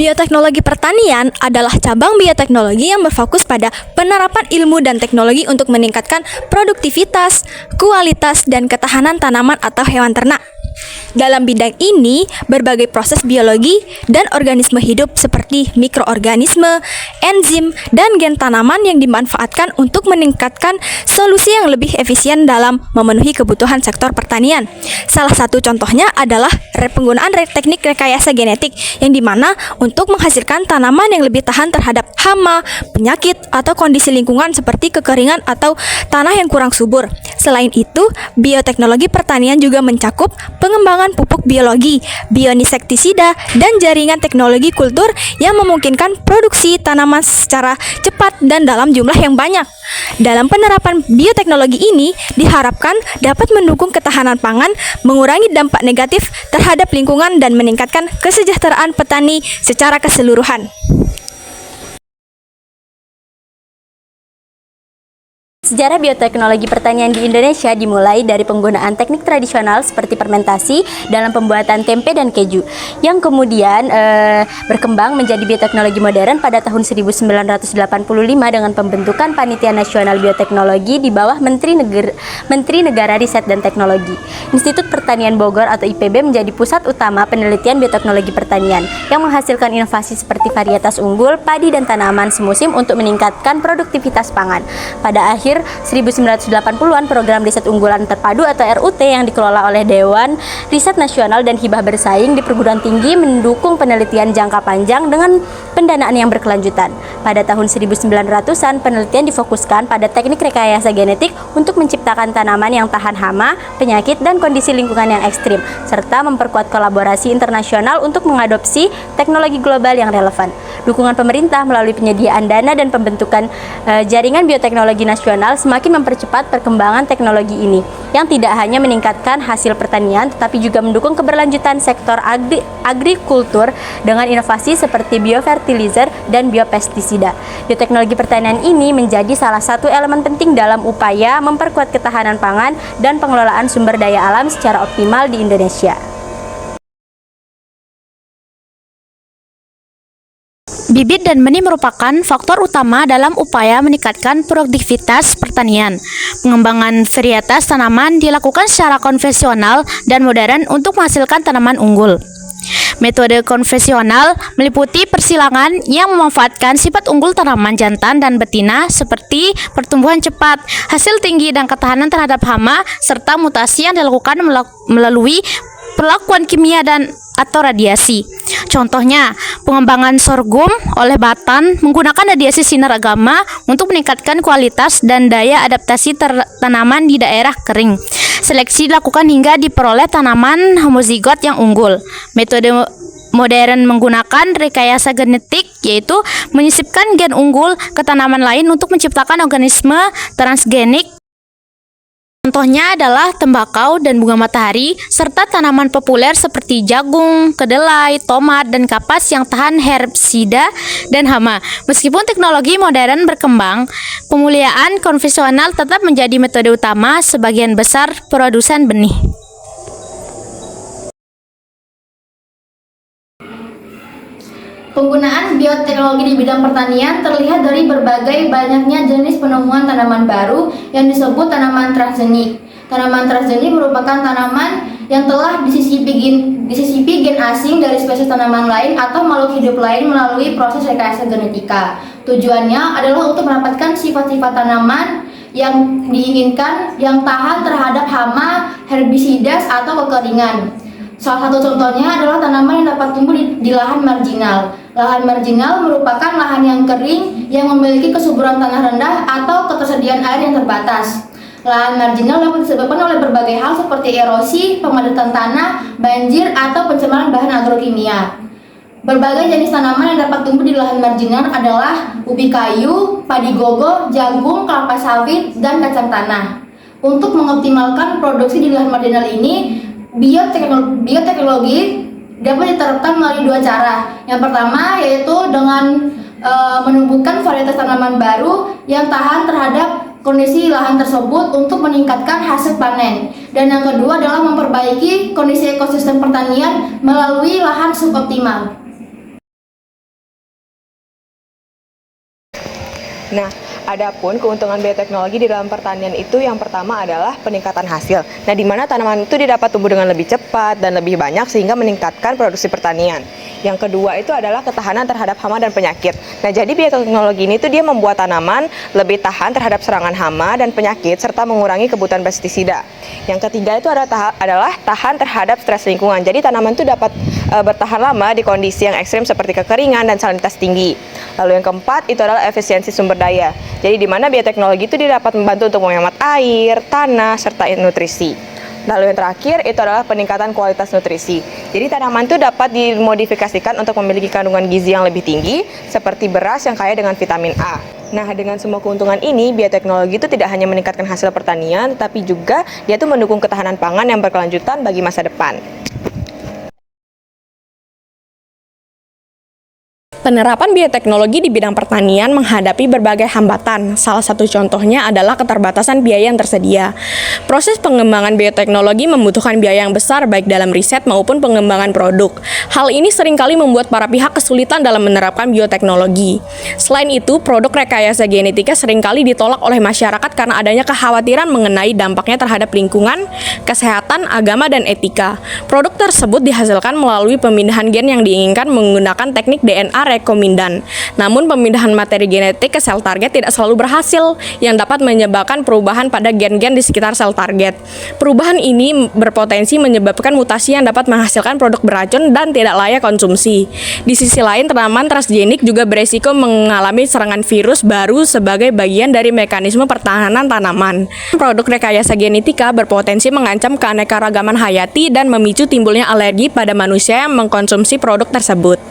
Bioteknologi pertanian adalah cabang bioteknologi yang berfokus pada penerapan ilmu dan teknologi untuk meningkatkan produktivitas, kualitas, dan ketahanan tanaman atau hewan ternak. Dalam bidang ini, berbagai proses biologi dan organisme hidup seperti mikroorganisme, enzim, dan gen tanaman yang dimanfaatkan untuk meningkatkan solusi yang lebih efisien dalam memenuhi kebutuhan sektor pertanian. Salah satu contohnya adalah penggunaan teknik rekayasa genetik yang dimana untuk menghasilkan tanaman yang lebih tahan terhadap hama, penyakit, atau kondisi lingkungan seperti kekeringan atau tanah yang kurang subur. Selain itu, bioteknologi pertanian juga mencakup pengembangan pupuk biologi, bioinsektisida, dan jaringan teknologi kultur yang memungkinkan produksi tanaman secara cepat dan dalam jumlah yang banyak. Dalam penerapan bioteknologi ini diharapkan dapat mendukung ketahanan pangan, mengurangi dampak negatif terhadap lingkungan, dan meningkatkan kesejahteraan petani secara keseluruhan. Sejarah bioteknologi pertanian di Indonesia dimulai dari penggunaan teknik tradisional seperti fermentasi dalam pembuatan tempe dan keju, yang kemudian berkembang menjadi bioteknologi modern pada tahun 1985 dengan pembentukan Panitia Nasional Bioteknologi di bawah Menteri Negara Riset dan Teknologi. Institut Pertanian Bogor atau IPB menjadi pusat utama penelitian bioteknologi pertanian yang menghasilkan inovasi seperti varietas unggul, padi, dan tanaman semusim untuk meningkatkan produktivitas pangan. Pada akhir 1980-an, program riset unggulan terpadu atau RUT yang dikelola oleh Dewan Riset Nasional dan Hibah Bersaing di perguruan tinggi mendukung penelitian jangka panjang dengan pendanaan yang berkelanjutan. Pada tahun 1900-an, penelitian difokuskan pada teknik rekayasa genetik untuk menciptakan tanaman yang tahan hama, penyakit, dan kondisi lingkungan yang ekstrim, serta memperkuat kolaborasi internasional untuk mengadopsi teknologi global yang relevan. Dukungan pemerintah melalui penyediaan dana dan pembentukan jaringan bioteknologi nasional semakin mempercepat perkembangan teknologi ini, yang tidak hanya meningkatkan hasil pertanian, tetapi juga mendukung keberlanjutan sektor agrikultur dengan inovasi seperti biofertilizer dan biopestisida. Bioteknologi pertanian ini menjadi salah satu elemen penting dalam upaya memperkuat ketahanan pangan dan pengelolaan sumber daya alam secara optimal di Indonesia. Bibit dan benih merupakan faktor utama dalam upaya meningkatkan produktivitas pertanian. Pengembangan varietas tanaman dilakukan secara konvensional dan modern untuk menghasilkan tanaman unggul. Metode konvensional meliputi persilangan yang memanfaatkan sifat unggul tanaman jantan dan betina seperti pertumbuhan cepat, hasil tinggi, dan ketahanan terhadap hama, serta mutasi yang dilakukan melalui perlakuan kimia dan atau radiasi. Contohnya, pengembangan sorghum oleh batan menggunakan radiasi sinar gamma untuk meningkatkan kualitas dan daya adaptasi tanaman di daerah kering. Seleksi dilakukan hingga diperoleh tanaman homozigot yang unggul. Metode modern menggunakan rekayasa genetik, yaitu menyisipkan gen unggul ke tanaman lain untuk menciptakan organisme transgenik. Contohnya adalah tembakau dan bunga matahari, serta tanaman populer seperti jagung, kedelai, tomat, dan kapas yang tahan herbisida dan hama. Meskipun teknologi modern berkembang, pemuliaan konvensional tetap menjadi metode utama sebagian besar produsen benih. Penggunaan bioteknologi di bidang pertanian terlihat dari berbagai banyaknya jenis penemuan tanaman baru yang disebut tanaman transgenik. Tanaman transgenik merupakan tanaman yang telah disisipi gen asing dari spesies tanaman lain atau makhluk hidup lain melalui proses rekayasa genetika. Tujuannya adalah untuk mendapatkan sifat-sifat tanaman yang diinginkan yang tahan terhadap hama, herbisida, atau kekeringan. Salah satu contohnya adalah tanaman yang dapat tumbuh di lahan marginal. Lahan marginal merupakan lahan yang kering yang memiliki kesuburan tanah rendah atau ketersediaan air yang terbatas. Lahan marginal dapat disebabkan oleh berbagai hal seperti erosi, pemadatan tanah, banjir, atau pencemaran bahan agrokimia. Berbagai jenis tanaman yang dapat tumbuh di lahan marginal adalah ubi kayu, padi gogo, jagung, kelapa sawit, dan kacang tanah. Untuk mengoptimalkan produksi di lahan marginal ini, bioteknologi dapat diterapkan melalui dua cara. Yang pertama yaitu dengan menumbuhkan varietas tanaman baru yang tahan terhadap kondisi lahan tersebut untuk meningkatkan hasil panen. Dan yang kedua adalah memperbaiki kondisi ekosistem pertanian melalui lahan suboptimal. Nah, adapun keuntungan bioteknologi di dalam pertanian itu yang pertama adalah peningkatan hasil. Nah, di mana tanaman itu dapat tumbuh dengan lebih cepat dan lebih banyak sehingga meningkatkan produksi pertanian. Yang kedua itu adalah ketahanan terhadap hama dan penyakit. Nah, jadi bioteknologi ini tuh dia membuat tanaman lebih tahan terhadap serangan hama dan penyakit serta mengurangi kebutuhan pestisida. Yang ketiga itu adalah tahan terhadap stres lingkungan. Jadi tanaman itu dapat bertahan lama di kondisi yang ekstrim seperti kekeringan dan salinitas tinggi. Lalu yang keempat itu adalah efisiensi sumber daya. Jadi di mana bioteknologi itu dapat membantu untuk menghemat air, tanah, serta nutrisi. Lalu yang terakhir itu adalah peningkatan kualitas nutrisi. Jadi tanaman itu dapat dimodifikasikan untuk memiliki kandungan gizi yang lebih tinggi, seperti beras yang kaya dengan vitamin A. Nah, dengan semua keuntungan ini, bioteknologi itu tidak hanya meningkatkan hasil pertanian, tetapi juga dia tuh mendukung ketahanan pangan yang berkelanjutan bagi masa depan. Penerapan bioteknologi di bidang pertanian menghadapi berbagai hambatan. Salah satu contohnya adalah keterbatasan biaya yang tersedia. Proses pengembangan bioteknologi membutuhkan biaya yang besar baik dalam riset maupun pengembangan produk. Hal ini seringkali membuat para pihak kesulitan dalam menerapkan bioteknologi. Selain itu, produk rekayasa genetika seringkali ditolak oleh masyarakat karena adanya kekhawatiran mengenai dampaknya terhadap lingkungan, kesehatan, agama, dan etika. Produk tersebut dihasilkan melalui pemindahan gen yang diinginkan menggunakan teknik DNA rekombindan. Namun pemindahan materi genetik ke sel target tidak selalu berhasil, yang dapat menyebabkan perubahan pada gen-gen di sekitar sel target. Perubahan ini berpotensi menyebabkan mutasi yang dapat menghasilkan produk beracun dan tidak layak konsumsi. Di sisi lain, tanaman transgenik juga beresiko mengalami serangan virus baru sebagai bagian dari mekanisme pertahanan tanaman. Produk rekayasa genetika berpotensi mengancam keanekaragaman hayati dan memicu timbulnya alergi pada manusia yang mengkonsumsi produk tersebut.